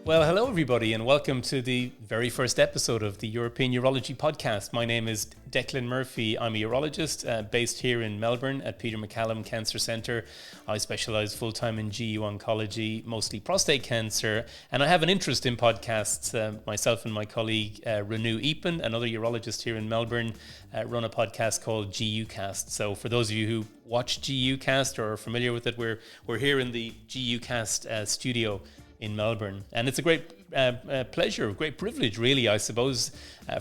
Well, hello everybody, and welcome to the very first episode of the European Urology podcast. My name is Declan Murphy. I'm a urologist based here in Melbourne at Peter MacCallum Cancer Centre. I specialise full-time in GU oncology, mostly prostate cancer, and I have an interest in podcasts. Myself and my colleague Renew Epen, another urologist here in Melbourne, run a podcast called GU Cast. So for those of you who watch GU Cast or are familiar with it, we're here in the GU Cast studio in Melbourne. And it's a great pleasure, great privilege really, I suppose,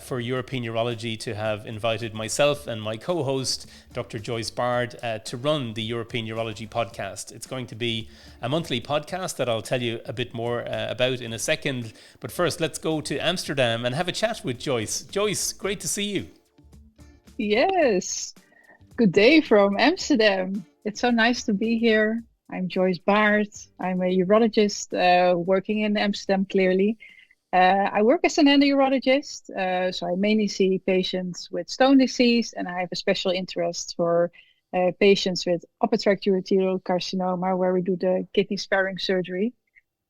for European Urology to have invited myself and my co-host, Dr Joyce Baard, to run the European Urology podcast. It's going to be a monthly podcast that I'll tell you a bit more about in a second. But first, let's go to Amsterdam and have a chat with Joyce. Joyce, great to see you. Yes, good day from Amsterdam. It's so nice to be here. I'm Joyce Baard. I'm a urologist working in Amsterdam, clearly. I work as an endourologist, so I mainly see patients with stone disease, and I have a special interest for patients with upper tract urothelial carcinoma, where we do the kidney sparing surgery.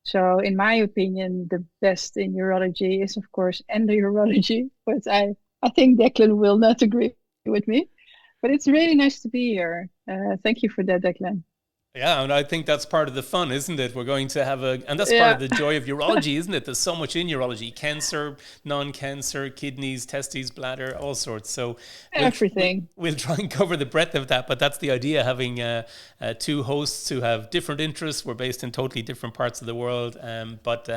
So in my opinion, the best in urology is, of course, endourology, but I think Declan will not agree with me. But it's really nice to be here. Thank you for that, Declan. Yeah, and I think that's part of the fun, isn't it? We're going to have and that's part of the joy of urology, isn't it? There's so much in urology: cancer, non-cancer, kidneys, testes, bladder, all sorts. So everything. We'll try and cover the breadth of that, but that's the idea, having two hosts who have different interests. We're based in totally different parts of the world, but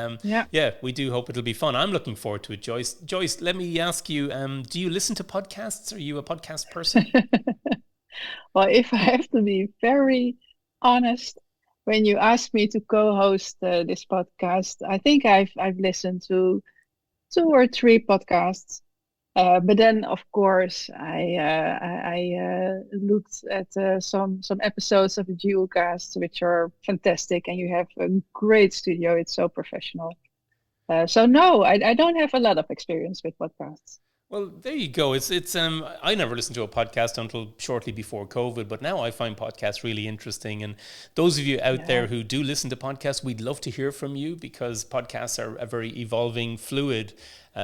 we do hope it'll be fun. I'm looking forward to it, Joyce. Joyce, let me ask you, do you listen to podcasts? Are you a podcast person? Well, if I have to be very honest, when you asked me to co-host this podcast, I think I've listened to 2 or 3 podcasts, but then of course I looked at some episodes of the GeoCast, which are fantastic, and you have a great studio. It's so professional. So no, I don't have a lot of experience with podcasts. Well, there you go. It's I never listened to a podcast until shortly before COVID, but now I find podcasts really interesting. And those of you out there who do listen to podcasts, we'd love to hear from you, because podcasts are a very evolving, fluid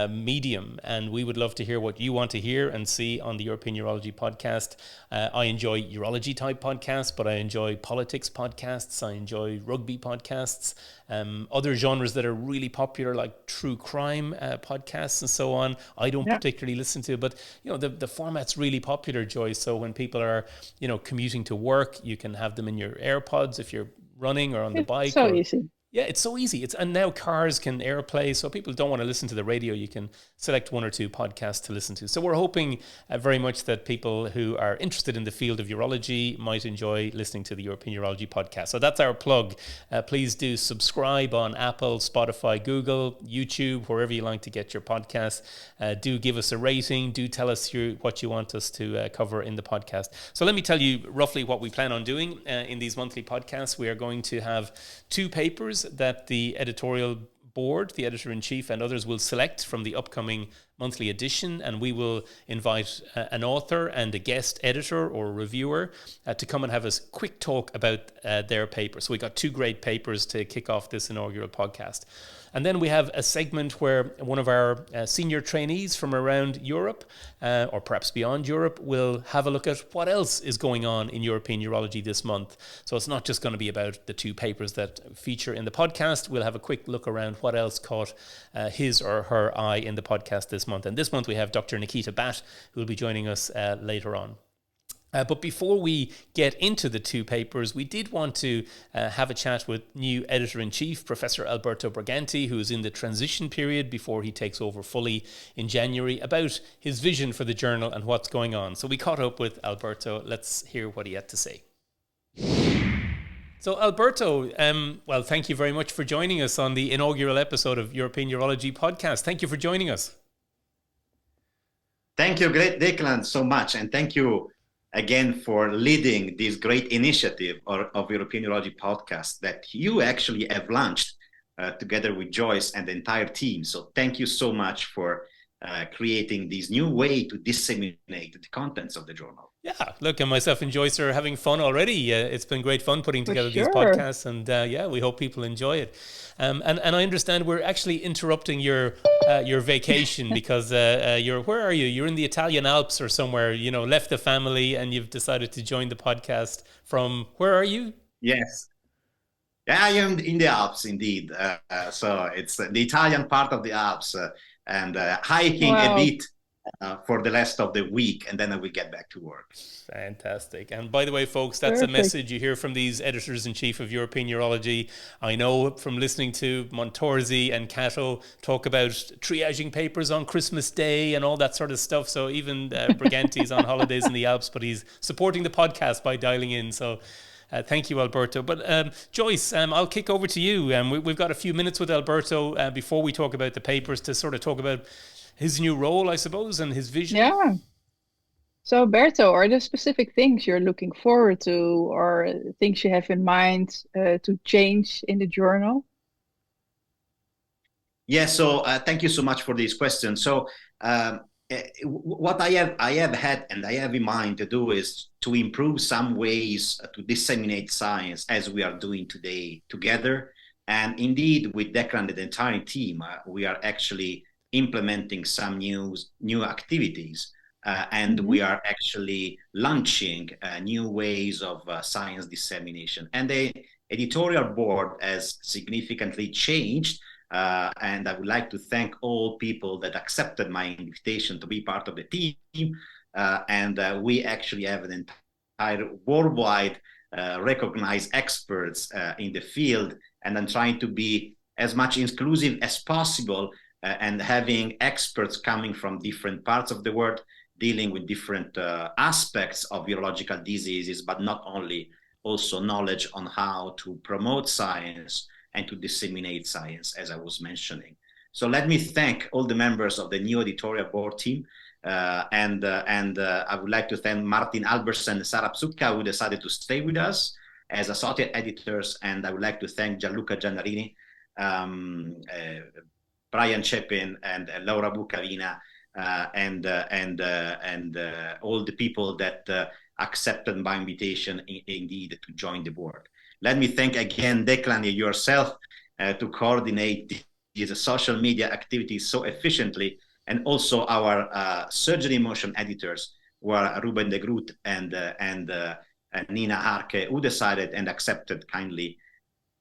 medium, and we would love to hear what you want to hear and see on the European Urology podcast. I enjoy urology type podcasts, but I enjoy politics podcasts. I enjoy rugby podcasts, other genres that are really popular, like true crime podcasts and so on. I don't particularly listen to, but the format's really popular, Joyce. So when people are commuting to work, you can have them in your AirPods if you're running or on the bike. So easy. Yeah, it's so easy. And now cars can AirPlay, so people don't want to listen to the radio. You can select 1 or 2 podcasts to listen to. So we're hoping very much that people who are interested in the field of urology might enjoy listening to the European Urology podcast. So that's our plug. Please do subscribe on Apple, Spotify, Google, YouTube, wherever you like to get your podcasts. Do give us a rating. Do tell us what you want us to cover in the podcast. So let me tell you roughly what we plan on doing in these monthly podcasts. We are going to have 2 papers that the editorial board, the editor-in-chief and others will select from the upcoming monthly edition, and we will invite an author and a guest editor or reviewer to come and have a quick talk about their paper. So we got 2 great papers to kick off this inaugural podcast. And then we have a segment where one of our senior trainees from around Europe, or perhaps beyond Europe, will have a look at what else is going on in European urology this month. So it's not just going to be about the 2 papers that feature in the podcast. We'll have a quick look around what else caught his or her eye in the podcast this month. And this month we have Dr Nikita Bhatt, who will be joining us later on. But before we get into the 2 papers, we did want to have a chat with new editor-in-chief, Professor Alberto Briganti, who is in the transition period before he takes over fully in January, about his vision for the journal and what's going on. So we caught up with Alberto. Let's hear what he had to say. So Alberto, well, thank you very much for joining us on the inaugural episode of European Urology podcast. Thank you for joining us. Thank you, great Declan, so much. And thank you again for leading this great initiative of European Urology podcast that you actually have launched together with Joyce and the entire team. So thank you so much for creating this new way to disseminate the contents of the journal. Yeah, look, and myself and Joyce are having fun already. It's been great fun putting together these podcasts, and yeah, we hope people enjoy it. And I understand we're actually interrupting your vacation because where are you? You're in the Italian Alps or somewhere. You know, left the family, and you've decided to join the podcast from where are you? Yes. Yeah, I am in the Alps indeed. So it's the Italian part of the Alps, and hiking a bit for the rest of the week, and then I will get back to work. Fantastic. And by the way, folks, that's a message you hear from these editors-in-chief of European Urology. I know from listening to Montorsi and Cato talk about triaging papers on Christmas Day and all that sort of stuff. So even Briganti's on holidays in the Alps, but he's supporting the podcast by dialing in. So thank you, Alberto. But Joyce, I'll kick over to you. We've got a few minutes with Alberto before we talk about the papers to sort of talk about his new role, I suppose, and his vision. Yeah. So, Alberto, are there specific things you're looking forward to or things you have in mind to change in the journal? Yeah, so thank you so much for this question. So what I have had and I have in mind to do is to improve some ways to disseminate science as we are doing today together. And indeed, with Declan and the entire team, we are actually implementing some new activities, and we are actually launching new ways of science dissemination. And the editorial board has significantly changed, and I would like to thank all people that accepted my invitation to be part of the team. And we actually have an entire worldwide recognized experts in the field, and I'm trying to be as much inclusive as possible. And having experts coming from different parts of the world dealing with different aspects of urological diseases, but not only, also knowledge on how to promote science and to disseminate science, as I was mentioning. So let me thank all the members of the new editorial board team. And I would like to thank Martin Albersen and Sarah Psutka, who decided to stay with us as associate editors. And I would like to thank Gianluca Giannarini, Brian Chepin, and Laura Bucavina, and all the people that accepted my invitation indeed to join the board. Let me thank again Declan and yourself to coordinate these social media activities so efficiently, and also our surgery motion editors were Ruben de Groot and Nina Harke, who decided and accepted kindly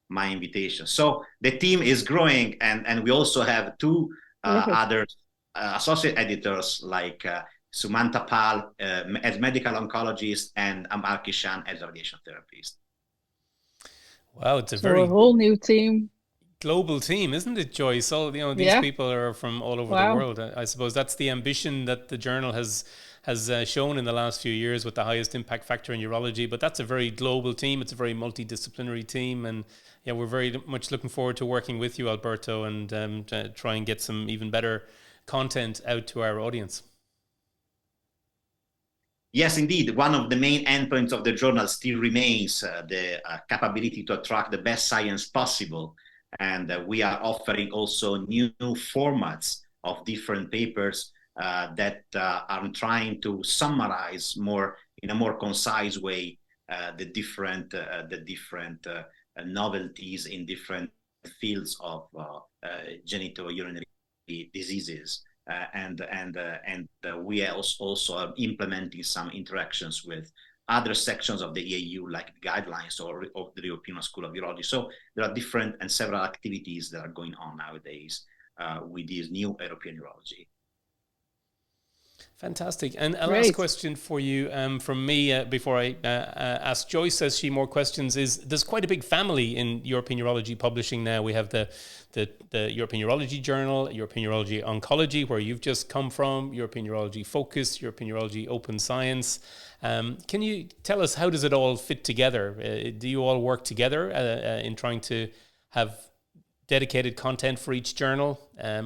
my invitation. So the team is growing, and we also have two other associate editors like Sumanta Pal as medical oncologist and Amar Kishan as radiation therapist. Wow, it's a whole new team. Global team, isn't it, Joyce? All these people are from all over the world. I suppose that's the ambition that the journal has shown in the last few years with the highest impact factor in urology. But that's a very global team. It's a very multidisciplinary team, and yeah, we're very much looking forward to working with you, Alberto, and to try and get some even better content out to our audience. Yes, indeed. One of the main endpoints of the journal still remains the capability to attract the best science possible. And we are offering also new formats of different papers that are trying to summarize in a more concise way the different novelties in different fields of genitourinary diseases. And we are also implementing some interactions with other sections of the EAU, like the guidelines or of the European School of Urology. So there are different and several activities that are going on nowadays with this new European Urology. Fantastic. And a last question for you from me before I ask Joyce, as she more questions, is there's quite a big family in European Urology publishing now. We have the European Urology Journal, European Urology Oncology, where you've just come from, European Urology Focus, European Urology Open Science. Can you tell us, how does it all fit together? Do you all work together in trying to have dedicated content for each journal?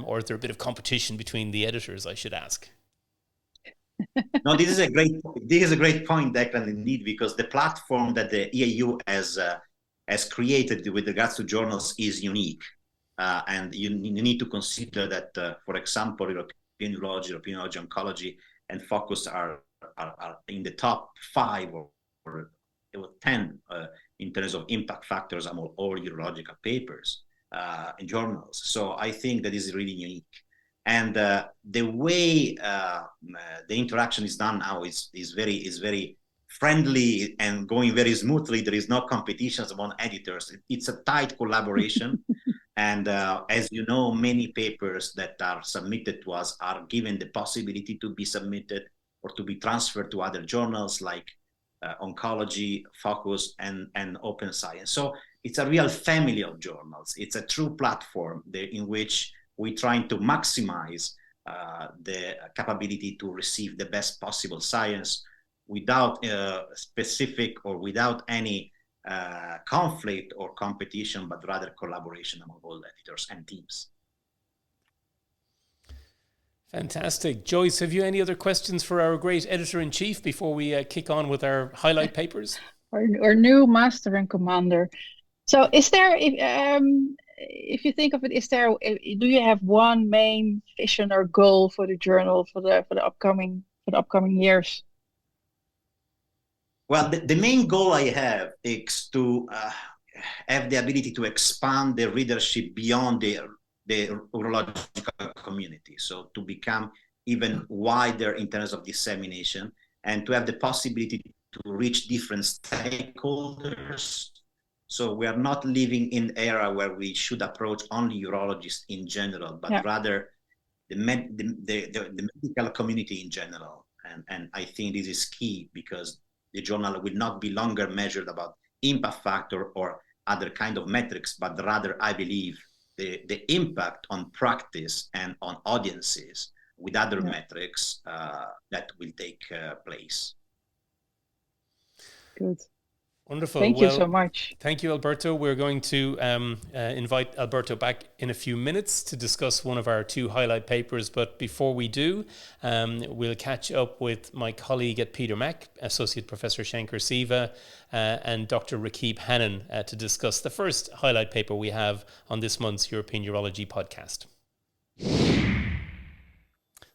Or is there a bit of competition between the editors, I should ask? No, this is a great point, Declan, indeed, because the platform that the EAU has created with regards to journals is unique. And you need to consider that, for example, European Urology, European Urology Oncology, and Focus are in the top 5 or 10 in terms of impact factors among all urological papers in journals. So I think that is really unique. And the way the interaction is done now is very friendly and going very smoothly. There is no competitions among editors. It's a tight collaboration. And as you know, many papers that are submitted to us are given the possibility to be submitted or to be transferred to other journals like Oncology, Focus, and Open Science. So it's a real family of journals. It's a true platform in which we're trying to maximize the capability to receive the best possible science without specific or without any conflict or competition, but rather collaboration among all editors and teams. Fantastic. Joyce, have you any other questions for our great editor-in-chief before we kick on with our highlight papers? Our new master and commander. So is there, if you think of it, do you have one main vision or goal for the journal for the upcoming years? Well, the main goal I have is to have the ability to expand the readership beyond the urological community. So to become even wider in terms of dissemination and to have the possibility to reach different stakeholders. So we are not living in an era where we should approach only urologists in general, but rather the medical community in general. And I think this is key because the journal will not be longer measured about impact factor or other kind of metrics, but rather, I believe, the impact on practice and on audiences with other metrics that will take place. Good. Wonderful. Thank you so much. Thank you, Alberto. We're going to invite Alberto back in a few minutes to discuss one of our 2 highlight papers. But before we do, we'll catch up with my colleague at Peter Mac, Associate Professor Shankar Siva, and Dr Raquib to discuss the first highlight paper we have on this month's European Urology podcast.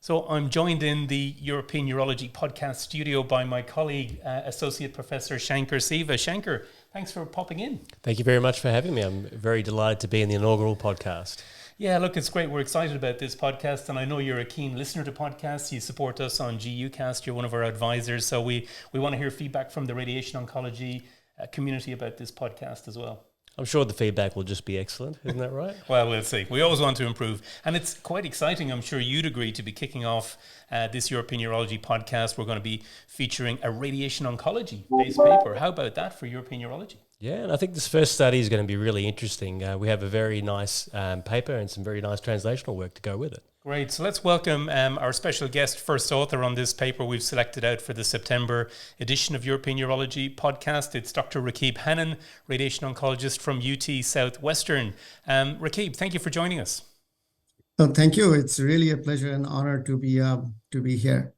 So I'm joined in the European Urology podcast studio by my colleague, Associate Professor Shankar Siva. Shankar, thanks for popping in. Thank you very much for having me. I'm very delighted to be in the inaugural podcast. Yeah, look, it's great. We're excited about this podcast, and I know you're a keen listener to podcasts. You support us on GUcast. You're one of our advisors. So we want to hear feedback from the radiation oncology community about this podcast as well. I'm sure the feedback will just be excellent, isn't that right? Well, we'll see. We always want to improve. And it's quite exciting, I'm sure you'd agree, to be kicking off this European Urology podcast. We're going to be featuring a radiation oncology-based paper. How about that for European Urology? Yeah, and I think this first study is going to be really interesting. We have a very nice paper and some very nice translational work to go with it. Great. So let's welcome our special guest, first author on this paper we've selected out for the September edition of European Urology podcast. It's Dr. Raquib, radiation oncologist from UT Southwestern. Raquib, thank you for joining us. Oh, thank you. It's really a pleasure and honor to be here.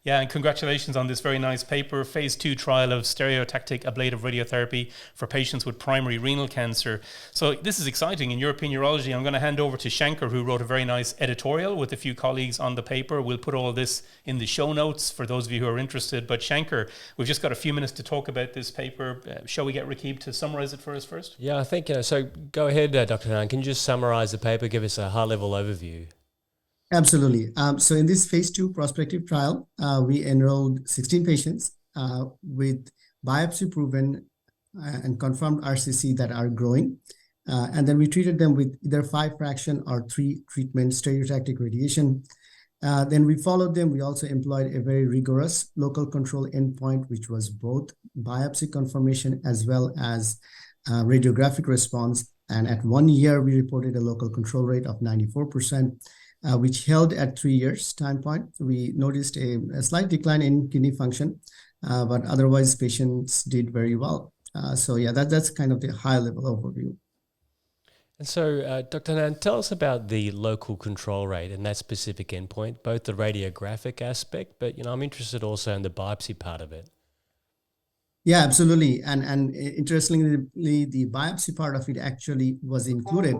Yeah, and congratulations on this very nice paper, phase 2 trial of stereotactic ablative radiotherapy for patients with primary renal cancer. So this is exciting. In European Urology, I'm going to hand over to Shankar, who wrote a very nice editorial with a few colleagues on the paper. We'll put all this in the show notes for those of you who are interested. But Shankar, we've just got a few minutes to talk about this paper. Shall we get Raquib to summarize it for us first? Yeah, I think, so go ahead, Dr. Nan. Can you just summarize the paper, give us a high-level overview? Absolutely. So in this phase 2 prospective trial, we enrolled 16 patients with biopsy-proven and confirmed RCC that are growing. And then we treated them with either 5-fraction or 3 treatment stereotactic radiation. Then we followed them. We also employed a very rigorous local control endpoint, which was both biopsy confirmation as well as radiographic response. And at 1 year, we reported a local control rate of 94%. Which held at 3 years time point. We noticed a slight decline in kidney function, but otherwise patients did very well. So yeah, that's kind of the high level overview. And so, Dr. Nan, tell us about the local control rate and that specific endpoint, both the radiographic aspect, but I'm interested also in the biopsy part of it. Yeah, absolutely. And interestingly, the biopsy part of it actually was included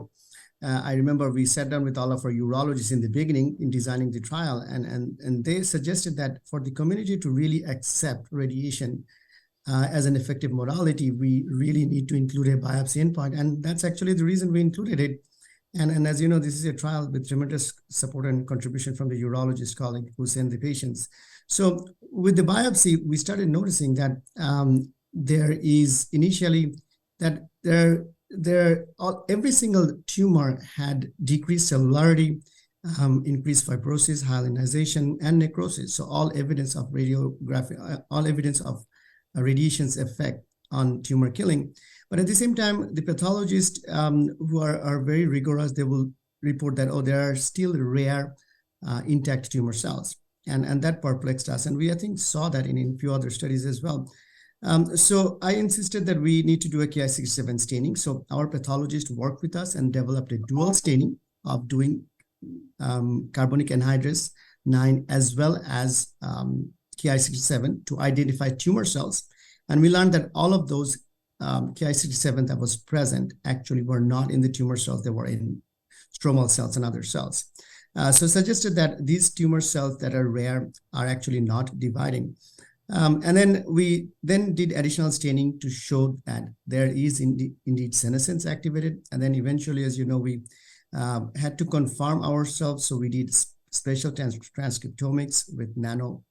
I remember we sat down with all of our urologists in the beginning in designing the trial, and they suggested that for the community to really accept radiation as an effective modality, we really need to include a biopsy endpoint. And that's actually the reason we included it. And as you know, this is a trial with tremendous support and contribution from the urologist colleague who sent the patients. So with the biopsy, we started noticing that there is initially that every single tumor had decreased cellularity, increased fibrosis, hyalinization, and necrosis. So all evidence of radiography, all evidence of radiation's effect on tumor killing. But at the same time, the pathologists who are very rigorous, they will report that, there are still rare intact tumor cells. And that perplexed us. And we, I think, saw that in a few other studies as well. So I insisted that we need to do a Ki-67 staining. So our pathologist worked with us and developed a dual staining of doing carbonic anhydrase 9 as well as Ki-67 to identify tumor cells. And we learned that all of those Ki-67 that was present actually were not in the tumor cells, they were in stromal cells and other cells. So suggested that these tumor cells that are rare are actually not dividing. And then we did additional staining to show that there is indeed senescence activated. And then eventually, as you know, we had to confirm ourselves. So we did spatial transcriptomics with nano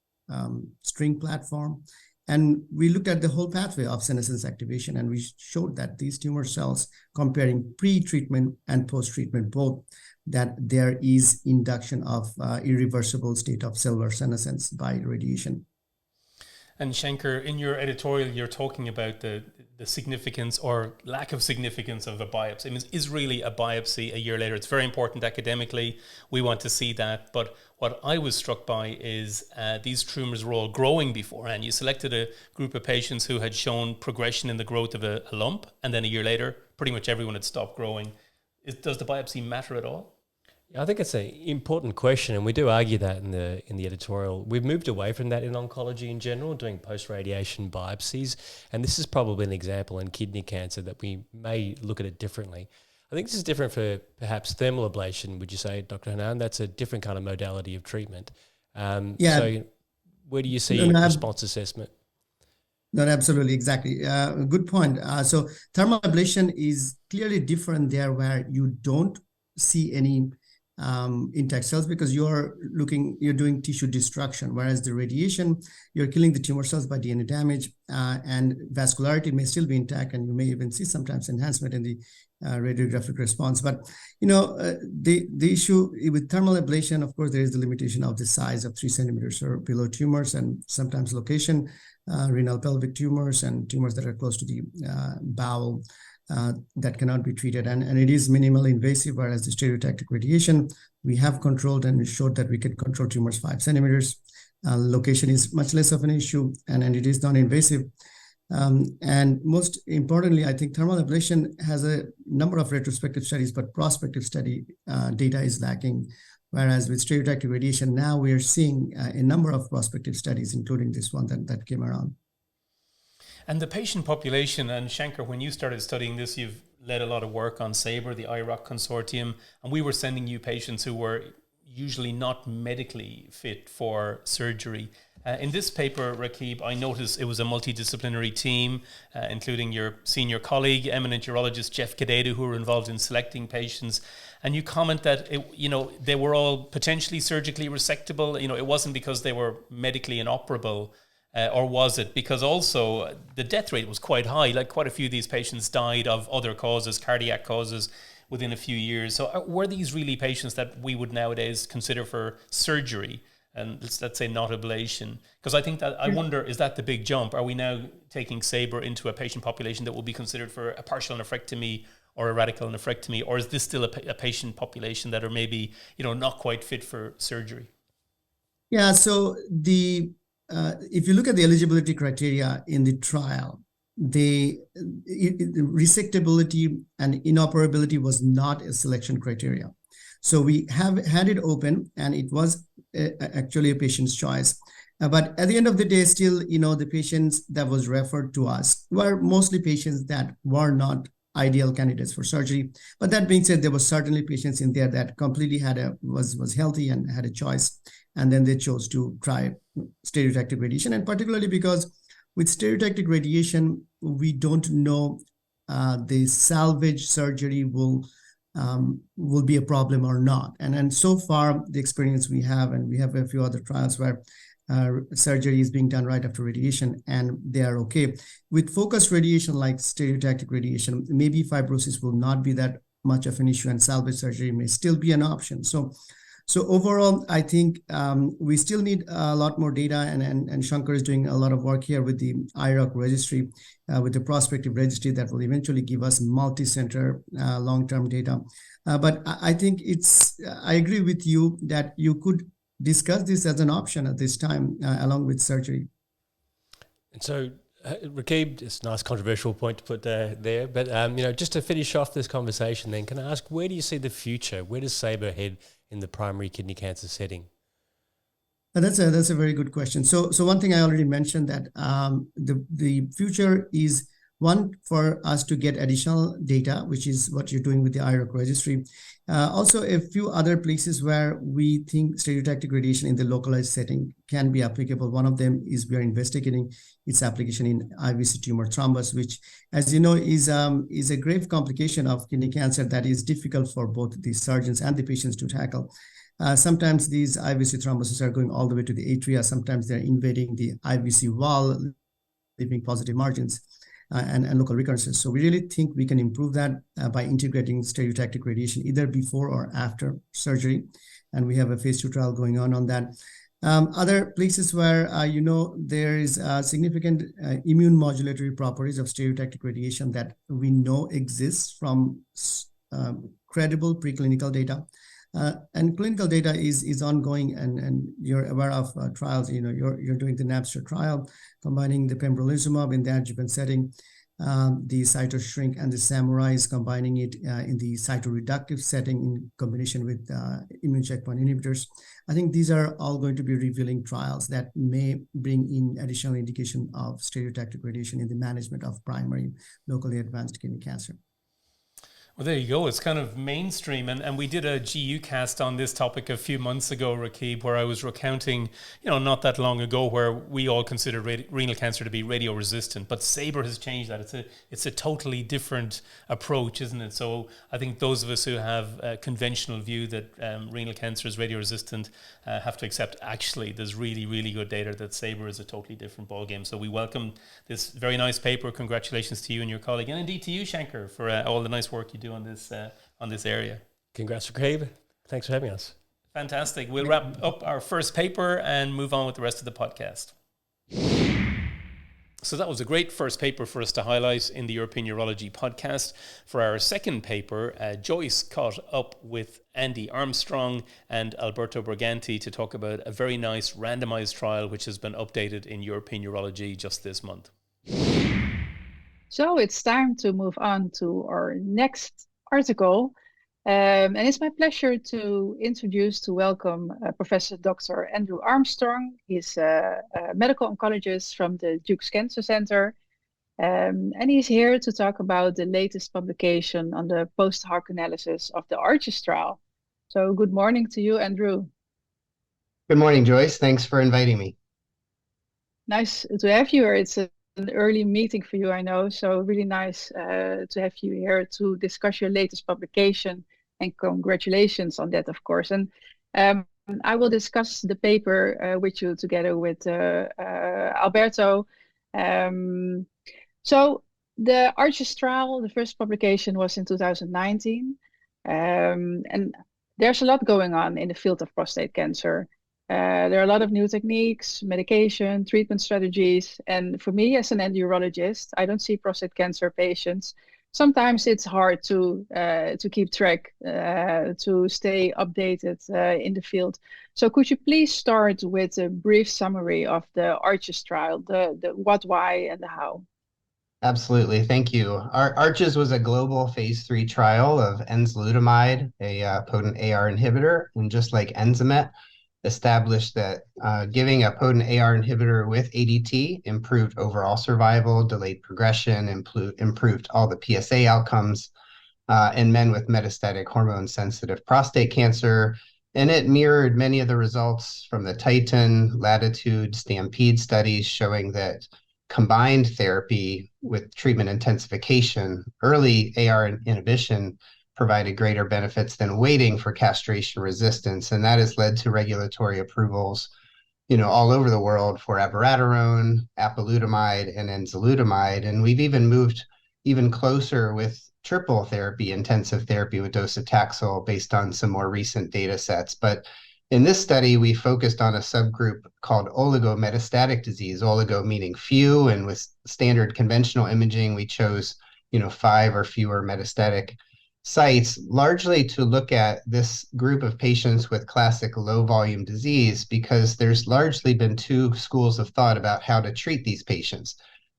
string platform. And we looked at the whole pathway of senescence activation, and we showed that these tumor cells, comparing pre-treatment and post-treatment both, that there is induction of irreversible state of cellular senescence by radiation. And Shankar, in your editorial, you're talking about the significance or lack of significance of a biopsy. I mean, is really a biopsy a year later? It's very important academically. We want to see that. But what I was struck by is these tumors were all growing beforehand. You selected a group of patients who had shown progression in the growth of a lump, and then a year later, pretty much everyone had stopped growing. Does the biopsy matter at all? I think it's an important question, and we do argue that in the editorial. We've moved away from that in oncology in general, doing post-radiation biopsies, and this is probably an example in kidney cancer that we may look at it differently. I think this is different for perhaps thermal ablation, would you say, Dr. Hanan? That's a different kind of modality of treatment. So where do you see response assessment? No, absolutely, exactly. Good point. So thermal ablation is clearly different there, where you don't see any intact cells because you're doing tissue destruction, whereas the radiation, you're killing the tumor cells by DNA damage, and vascularity may still be intact, and you may even see sometimes enhancement in the radiographic response. But the issue with thermal ablation, of course, there is the limitation of the size of 3 centimeters or below tumors, and sometimes location, renal pelvic tumors and tumors that are close to the bowel. That cannot be treated, and it is minimally invasive, whereas the stereotactic radiation, we have controlled and showed that we can control tumors 5 centimeters. Location is much less of an issue, and it is non-invasive. And most importantly, I think thermal ablation has a number of retrospective studies, but prospective study data is lacking. Whereas with stereotactic radiation, now we are seeing a number of prospective studies, including this one that came around. And the patient population, and Shankar, when you started studying this, you've led a lot of work on SABRE, the IROC consortium, and we were sending you patients who were usually not medically fit for surgery. In this paper, Raquib, I noticed it was a multidisciplinary team, including your senior colleague, eminent urologist Jeff Cadedo, who were involved in selecting patients. And you comment that they were all potentially surgically resectable. It wasn't because they were medically inoperable. Or was it because also the death rate was quite high? Like quite a few of these patients died of other causes, cardiac causes, within a few years. So were these really patients that we would nowadays consider for surgery? And let's say not ablation? Because I think that I wonder, is that the big jump? Are we now taking SABRE into a patient population that will be considered for a partial nephrectomy or a radical nephrectomy? Or is this still a patient population that are maybe not quite fit for surgery? Yeah, so if you look at the eligibility criteria in the trial, the resectability and inoperability was not a selection criteria. So we have had it open, and it was actually a patient's choice. But at the end of the day, still, the patients that was referred to us were mostly patients that were not ideal candidates for surgery. But that being said, there were certainly patients in there that completely was healthy and had a choice, and then they chose to try stereotactic radiation, and particularly because with stereotactic radiation, we don't know the salvage surgery will be a problem or not. And so far, the experience we have, and we have a few other trials where surgery is being done right after radiation, and they are okay. With focused radiation like stereotactic radiation, maybe fibrosis will not be that much of an issue, and salvage surgery may still be an option. So overall, I think we still need a lot more data, and Shankar is doing a lot of work here with the IROC registry, with the prospective registry that will eventually give us multi-center long-term data. But I think I agree with you that you could discuss this as an option at this time, along with surgery. And so, Raquib, it's a nice controversial point to put there, but just to finish off this conversation, then can I ask, where do you see the future? Where does Sabre head in the primary kidney cancer setting? That's a very good question. So one thing I already mentioned, that the future is one for us to get additional data, which is what you're doing with the IROC registry. Also, a few other places where we think stereotactic radiation in the localized setting can be applicable. One of them is we are investigating its application in IVC tumor thrombus, which, as you know, is a grave complication of kidney cancer that is difficult for both the surgeons and the patients to tackle. Sometimes these IVC thrombosis are going all the way to the atria. Sometimes they're invading the IVC wall, leaving positive margins and local recurrences. So we really think we can improve that by integrating stereotactic radiation either before or after surgery. And we have a phase 2 trial going on that. Other places where, there is significant immune modulatory properties of stereotactic radiation that we know exists from credible preclinical data. And clinical data is ongoing, and you're aware of trials. You're doing the Napster trial, combining the pembrolizumab in the adjuvant setting, the cytoshrink and the Samurai is combining it in the cytoreductive setting in combination with immune checkpoint inhibitors. I think these are all going to be revealing trials that may bring in additional indication of stereotactic radiation in the management of primary locally advanced kidney cancer. Well, there you go. It's kind of mainstream. And we did a GU cast on this topic a few months ago, Raquib, where I was recounting, not that long ago, where we all considered renal cancer to be radio resistant. But Sabre has changed that. It's a totally different approach, isn't it? So I think those of us who have a conventional view that renal cancer is radio resistant have to accept, actually, there's really, really good data that Sabre is a totally different ballgame. So we welcome this very nice paper. Congratulations to you and your colleague, and indeed to you, Shankar, for all the nice work you do on this area. Congrats, Raquib. Thanks for having us. Fantastic. We'll wrap up our first paper and move on with the rest of the podcast. So that was a great first paper for us to highlight in the European Urology podcast. For our second paper, Joyce caught up with Andy Armstrong and Alberto Briganti to talk about a very nice randomized trial which has been updated in European Urology just this month. So it's time to move on to our next article. And it's my pleasure to welcome Professor Dr. Andrew Armstrong. He's a medical oncologist from the Duke's Cancer Center. And he's here to talk about the latest publication on the post-hoc analysis of the ARCHES trial. So good morning to you, Andrew. Good morning, Joyce. Thanks for inviting me. Nice to have you here. It's an early meeting for you, I know. So really nice to have you here to discuss your latest publication, and congratulations on that, of course. And I will discuss the paper with you together with Alberto. So the ARCHES trial, the first publication was in 2019. And there's a lot going on in the field of prostate cancer. There are a lot of new techniques, medication, treatment strategies. And for me, as an urologist, I don't see prostate cancer patients. Sometimes it's hard to keep track, to stay updated in the field. So could you please start with a brief summary of the ARCHES trial, the what, why, and the how? Absolutely. Thank you. ARCHES was a global phase 3 trial of enzalutamide, a potent AR inhibitor. And just like Enzamet, established that giving a potent AR inhibitor with ADT improved overall survival, delayed progression, improved all the PSA outcomes in men with metastatic hormone-sensitive prostate cancer. And it mirrored many of the results from the Titan, Latitude, Stampede studies showing that combined therapy with treatment intensification, early AR inhibition provided greater benefits than waiting for castration resistance. And that has led to regulatory approvals, all over the world for abiraterone, apalutamide, and enzalutamide. And we've even moved even closer with triple therapy, intensive therapy with docetaxel based on some more recent data sets. But in this study, we focused on a subgroup called oligometastatic disease, oligo meaning few, and with standard conventional imaging, we chose, 5 or fewer metastatic sites, largely to look at this group of patients with classic low volume disease, because there's largely been two schools of thought about how to treat these patients.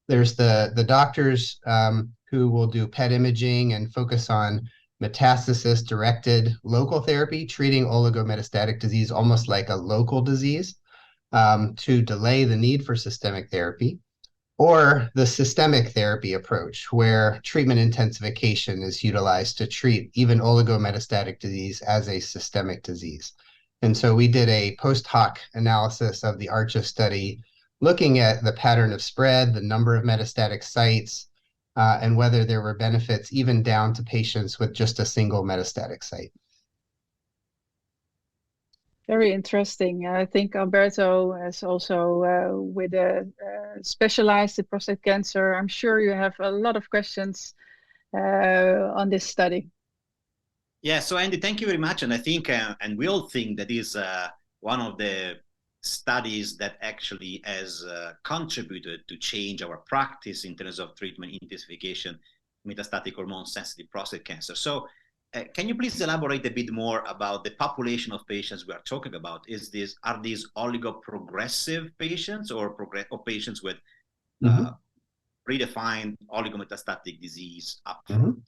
There's the doctors who will do PET imaging and focus on metastasis-directed local therapy, treating oligometastatic disease almost like a local disease to delay the need for systemic therapy, or the systemic therapy approach, where treatment intensification is utilized to treat even oligometastatic disease as a systemic disease. And so we did a post hoc analysis of the ARCHES study, looking at the pattern of spread, the number of metastatic sites, and whether there were benefits even down to patients with just a single metastatic site. Very interesting. I think Alberto is also with a specialized in prostate cancer. I'm sure you have a lot of questions on this study. Yeah, so Andy, thank you very much. And I think, and we all think that is one of the studies that actually has contributed to change our practice in terms of treatment intensification, metastatic hormone-sensitive prostate cancer. So can you please elaborate a bit more about the population of patients we are talking about? Are these oligoprogressive patients or patients with predefined oligometastatic disease upfront?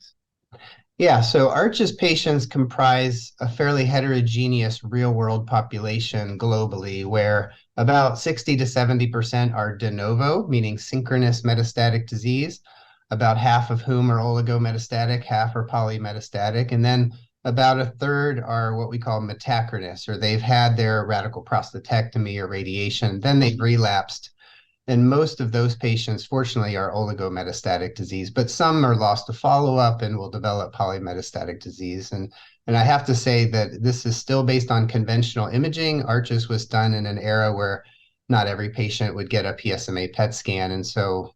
Yeah, so ARCHES patients comprise a fairly heterogeneous real-world population globally, where about 60 to 70% are de novo, meaning synchronous metastatic disease, about half of whom are oligometastatic, half are polymetastatic, and then about a third are what we call metachronous, or they've had their radical prostatectomy or radiation, then they've relapsed. And most of those patients, fortunately, are oligometastatic disease, but some are lost to follow-up and will develop polymetastatic disease. And I have to say that this is still based on conventional imaging. ARCHES was done in an era where not every patient would get a PSMA PET scan. And so,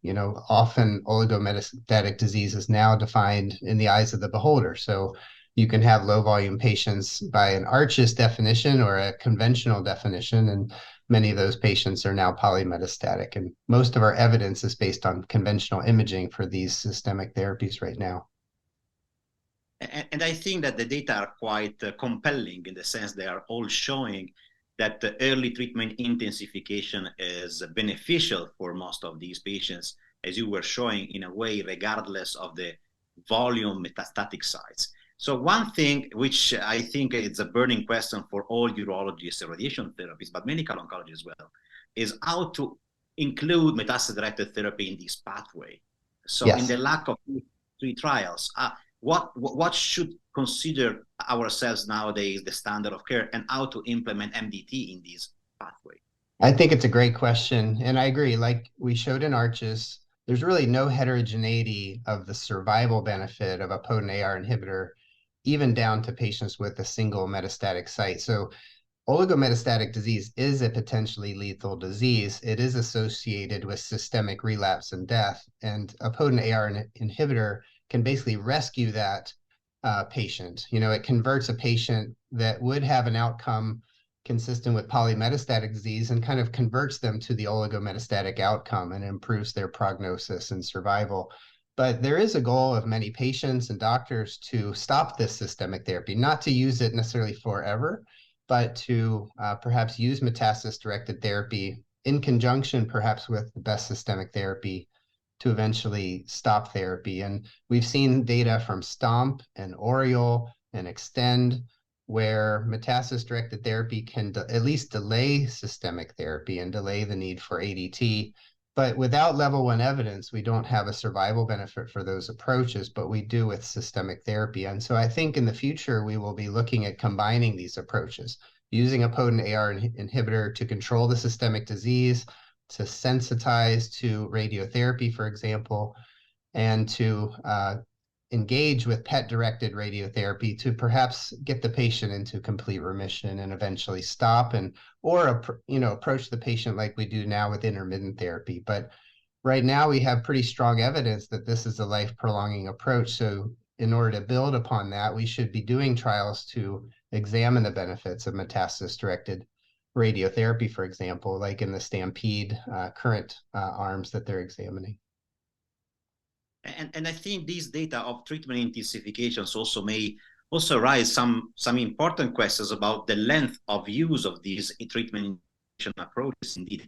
often oligometastatic disease is now defined in the eyes of the beholder. So you can have low volume patients by an ARCHES definition or a conventional definition, and many of those patients are now polymetastatic. And most of our evidence is based on conventional imaging for these systemic therapies right now. And I think that the data are quite compelling in the sense they are all showing that the early treatment intensification is beneficial for most of these patients, as you were showing, in a way, regardless of the volume metastatic sites. So one thing which I think is a burning question for all urologists and radiation therapists, but medical oncology as well, is how to include metastasis-directed therapy in this pathway. So in the lack of 3 trials, what should consider ourselves nowadays the standard of care, and how to implement MDT in this pathway? I think it's a great question. And I agree, like we showed in ARCHES, there's really no heterogeneity of the survival benefit of a potent AR inhibitor, even down to patients with a single metastatic site. So oligometastatic disease is a potentially lethal disease. It is associated with systemic relapse and death. And a potent AR inhibitor can basically rescue that patient. It converts a patient that would have an outcome consistent with polymetastatic disease and kind of converts them to the oligometastatic outcome and improves their prognosis and survival. But there is a goal of many patients and doctors to stop this systemic therapy, not to use it necessarily forever, but to perhaps use metastasis-directed therapy in conjunction perhaps with the best systemic therapy to eventually stop therapy. And we've seen data from STOMP and ORIOL and EXTEND where metastasis-directed therapy can at least delay systemic therapy and delay the need for ADT. But without level 1 evidence, we don't have a survival benefit for those approaches, but we do with systemic therapy. And so I think in the future, we will be looking at combining these approaches, using a potent AR inhibitor to control the systemic disease, to sensitize to radiotherapy, for example, and to engage with PET-directed radiotherapy to perhaps get the patient into complete remission and eventually stop or approach the patient like we do now with intermittent therapy. But right now we have pretty strong evidence that this is a life-prolonging approach. So in order to build upon that, we should be doing trials to examine the benefits of metastasis-directed radiotherapy, for example, like in the STAMPEDE current arms that they're examining. And I think these data of treatment intensifications also may also raise some important questions about the length of use of these treatment approaches. Indeed,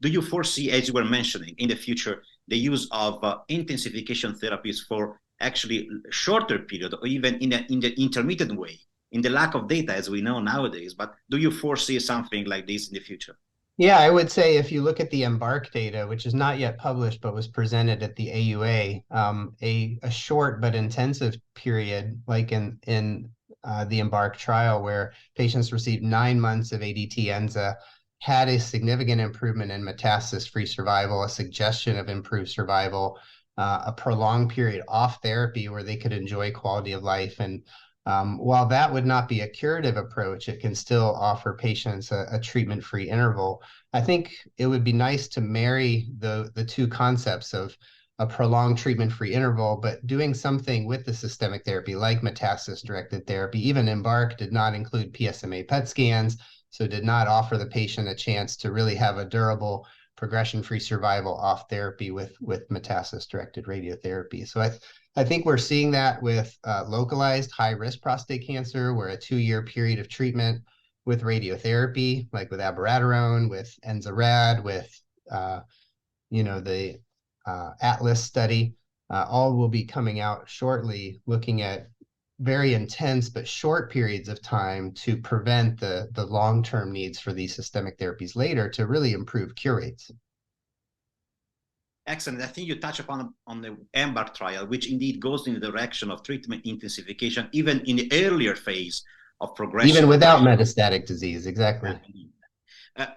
do you foresee, as you were mentioning, in the future the use of intensification therapies for actually shorter period, or even in the intermittent way, in the lack of data as we know nowadays? But do you foresee something like this in the future? Yeah, I would say if you look at the EMBARK data, which is not yet published but was presented at the AUA, a short but intensive period, like in the EMBARK trial, where patients received 9 months of ADT-ENZA, had a significant improvement in metastasis-free survival, a suggestion of improved survival, a prolonged period off therapy where they could enjoy quality of life. And while that would not be a curative approach, it can still offer patients a treatment-free interval. I think it would be nice to marry the two concepts of a prolonged treatment-free interval, but doing something with the systemic therapy like metastasis-directed therapy. Even EMBARK did not include PSMA PET scans, so did not offer the patient a chance to really have a durable progression-free survival off therapy with metastasis-directed radiotherapy. So I think we're seeing that with localized high-risk prostate cancer, where a 2-year period of treatment with radiotherapy, like with abiraterone, with Enza-Rad, with the Atlas study, all will be coming out shortly, looking at very intense but short periods of time to prevent the long-term needs for these systemic therapies later to really improve cure rates. Excellent. I think you touch upon on the EMBARK trial, which indeed goes in the direction of treatment intensification, even in the earlier phase of progression. Even without metastatic disease, exactly.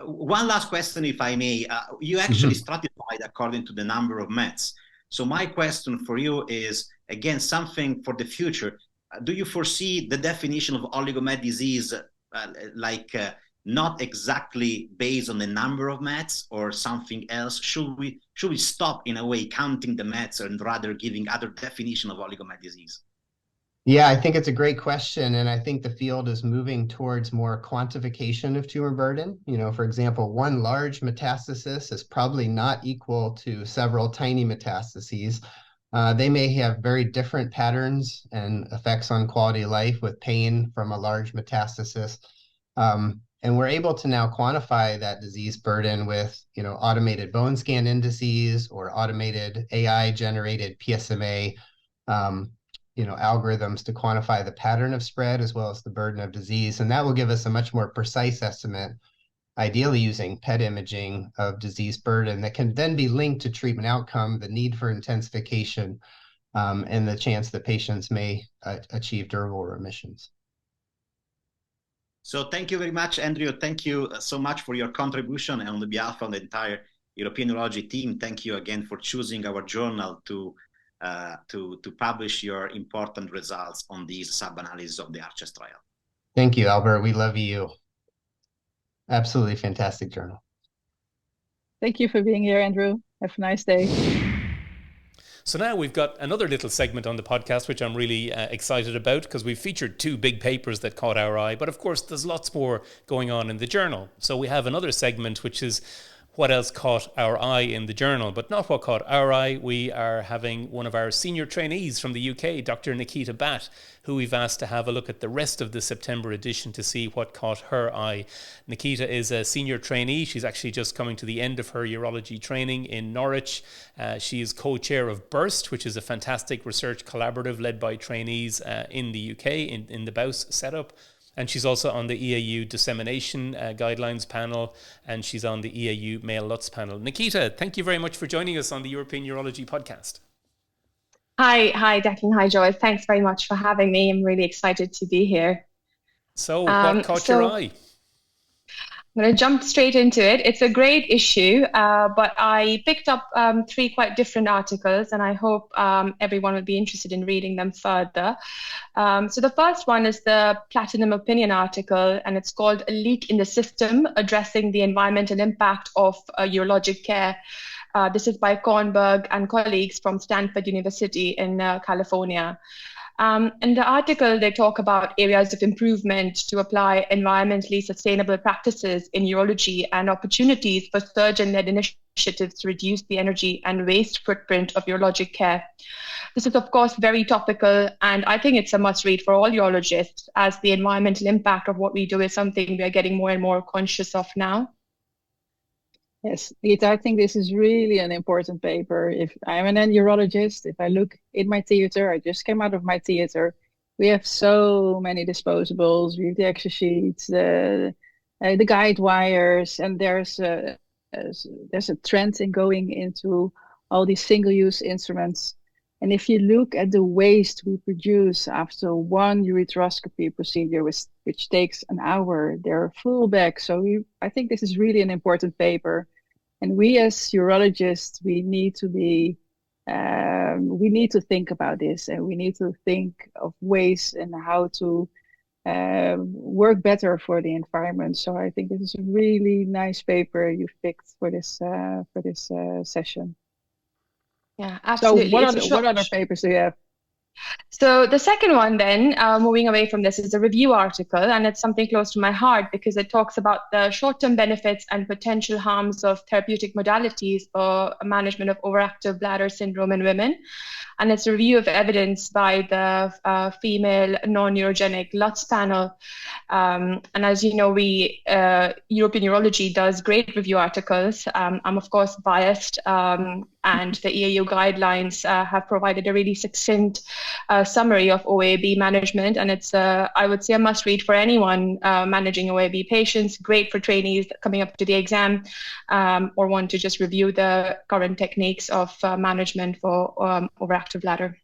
One last question, if I may. You actually stratified according to the number of METs. So my question for you is, again, something for the future. Do you foresee the definition of oligomet disease not exactly based on the number of METs or something else? Should we stop in a way counting the METs and rather giving other definition of oligomet disease? Yeah, I think it's a great question. And I think the field is moving towards more quantification of tumor burden. For example, one large metastasis is probably not equal to several tiny metastases. They may have very different patterns and effects on quality of life, with pain from a large metastasis. And we're able to now quantify that disease burden with, automated bone scan indices or automated AI-generated PSMA, algorithms to quantify the pattern of spread as well as the burden of disease. And that will give us a much more precise estimate, ideally using PET imaging of disease burden that can then be linked to treatment outcome, the need for intensification, and the chance that patients may achieve durable remissions. So thank you very much, Andrew. Thank you so much for your contribution, and on behalf of the entire European Urology team, thank you again for choosing our journal to publish your important results on these sub-analysis of the ARCHES trial. Thank you, Albert. We love you. Absolutely fantastic journal. Thank you for being here, Andrew. Have a nice day. So now we've got another little segment on the podcast, which I'm really excited about, because we've featured 2 big papers that caught our eye. But of course, there's lots more going on in the journal. So we have another segment, which is what else caught our eye in the journal, but not what caught our eye. We are having one of our senior trainees from the UK, Dr Nikita Bhatt, who we've asked to have a look at the rest of the September edition to see what caught her eye. Nikita is a senior trainee. She's actually just coming to the end of her urology training in Norwich. She is co-chair of BURST, which is a fantastic research collaborative led by trainees in the UK, in the BAUS setup. And she's also on the EAU dissemination guidelines panel, and she's on the EAU male LUTS panel. Nikita, thank you very much for joining us on the European Urology podcast. Hi, Declan. Hi, Joyce. Thanks very much for having me. I'm really excited to be here. So what caught your eye? I'm going to jump straight into it. It's a great issue, but I picked up 3 quite different articles, and I hope everyone will be interested in reading them further. So the first one is the Platinum Opinion article, and it's called "A Leak in the System, Addressing the Environmental Impact of Urologic Care." This is by Kornberg and colleagues from Stanford University in California. In the article, they talk about areas of improvement to apply environmentally sustainable practices in urology and opportunities for surgeon-led initiatives to reduce the energy and waste footprint of urologic care. This is, of course, very topical, and I think it's a must-read for all urologists, as the environmental impact of what we do is something we are getting more and more conscious of now. Yes, Lita, I think this is really an important paper. If I'm an urologist, if I look in my theater, I just came out of my theater, we have so many disposables, we have the extra sheets, the guide wires, and there's a trend in going into all these single-use instruments. And if you look at the waste we produce after one ureteroscopy procedure, which takes an hour, they're full bags. So I think this is really an important paper. And we as urologists, we need to think about this, and we need to think of ways and how to work better for the environment. So I think this is a really nice paper you've picked for this session. Yeah, absolutely. So what other papers do you have? So the second one then, moving away from this, is a review article, and it's something close to my heart because it talks about the short-term benefits and potential harms of therapeutic modalities for management of overactive bladder syndrome in women. And it's a review of evidence by the female non-urogenic LUTS panel. And as you know, European Urology does great review articles. I'm of course biased, and the EAU guidelines have provided a really succinct summary of OAB management, and it's I would say a must-read for anyone managing OAB patients. Great for trainees coming up to the exam, or want to just review the current techniques of management for overactive bladder.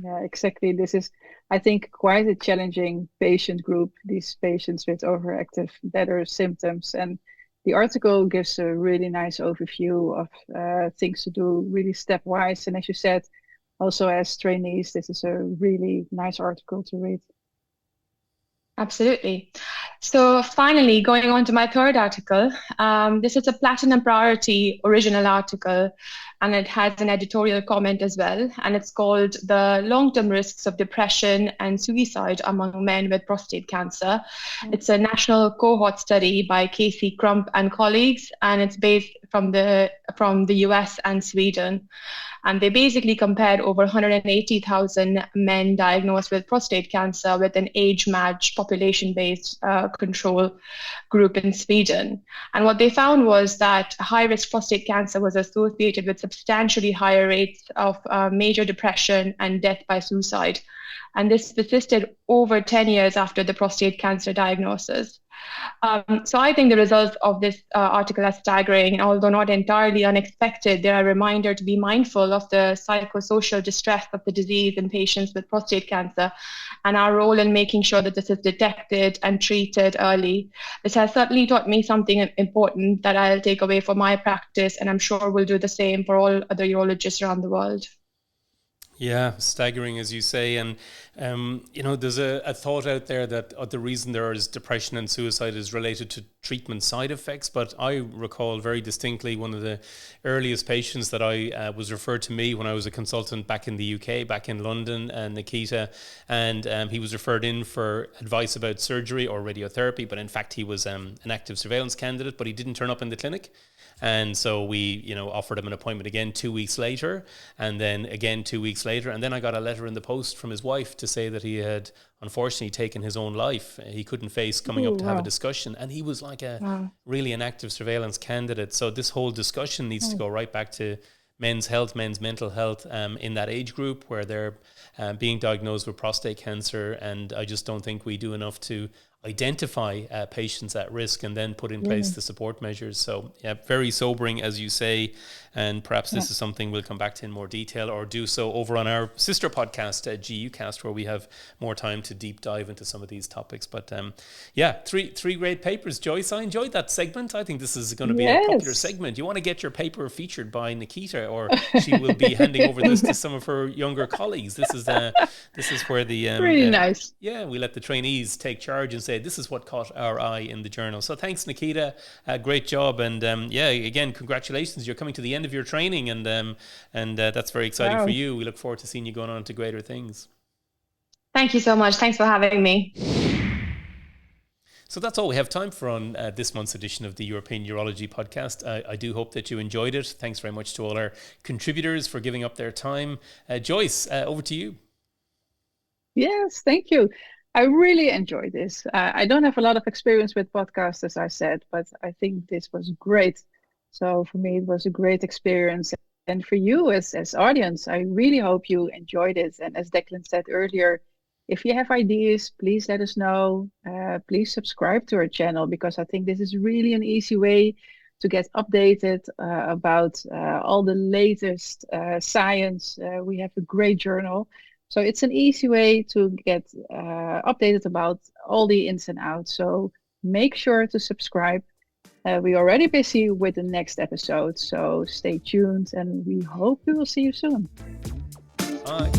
Yeah, exactly. This is, I think, quite a challenging patient group, these patients with overactive bladder symptoms. And the article gives a really nice overview of things to do really stepwise. And as you said, also as trainees, this is a really nice article to read. Absolutely. So finally, going on to my third article, this is a Platinum Priority original article, and it has an editorial comment as well, and it's called "The Long-Term Risks of Depression and Suicide Among Men with Prostate Cancer." It's a national cohort study by Casey Crump and colleagues, and it's based from the US and Sweden. And they basically compared over 180,000 men diagnosed with prostate cancer with an age-matched population-based control group in Sweden. And what they found was that high-risk prostate cancer was associated with substantially higher rates of major depression and death by suicide. And this persisted over 10 years after the prostate cancer diagnosis. So I think the results of this article are staggering, although not entirely unexpected. They're a reminder to be mindful of the psychosocial distress of the disease in patients with prostate cancer and our role in making sure that this is detected and treated early. This has certainly taught me something important that I'll take away for my practice, and I'm sure will do the same for all other urologists around the world. Yeah, staggering, as you say. And, there's a thought out there that the reason there is depression and suicide is related to treatment side effects. But I recall very distinctly one of the earliest patients that I was referred to me when I was a consultant back in the UK, back in London, Nikita. And he was referred in for advice about surgery or radiotherapy. But in fact, he was an active surveillance candidate, but he didn't turn up in the clinic. And so we, offered him an appointment again 2 weeks later, and then again 2 weeks later. And then I got a letter in the post from his wife to say that he had unfortunately taken his own life. He couldn't face coming up to have a discussion. And he was like really an active surveillance candidate. So this whole discussion needs to go right back to men's health, men's mental health in that age group where they're being diagnosed with prostate cancer. And I just don't think we do enough to identify patients at risk and then put in place the support measures. So yeah, very sobering, as you say, and perhaps this is something we'll come back to in more detail, or do so over on our sister podcast, GUcast, where we have more time to deep dive into some of these topics. But yeah, three great papers, Joyce. I enjoyed that segment. I think this is going to be a popular segment. You want to get your paper featured by Nikita, or she will be handing over this to some of her younger colleagues. This is where the really nice. Yeah, we let the trainees take charge and say, this is what caught our eye in the journal. So thanks, Nikita. Great job. And yeah, again, congratulations. You're coming to the end of your training, and that's very exciting for you. We look forward to seeing you going on to greater things. Thank you so much. Thanks for having me. So that's all we have time for on this month's edition of the European Urology podcast. I do hope that you enjoyed it. Thanks very much to all our contributors for giving up their time. Joyce, over to you. Yes, thank you. I really enjoyed this. I don't have a lot of experience with podcasts, as I said, but I think this was great. So for me, it was a great experience. And for you as audience, I really hope you enjoyed it. And as Declan said earlier, if you have ideas, please let us know. Please subscribe to our channel, because I think this is really an easy way to get updated about all the latest science. We have a great journal. So it's an easy way to get updated about all the ins and outs. So make sure to subscribe. We're already busy with the next episode, so stay tuned, and we hope we will see you soon. Bye.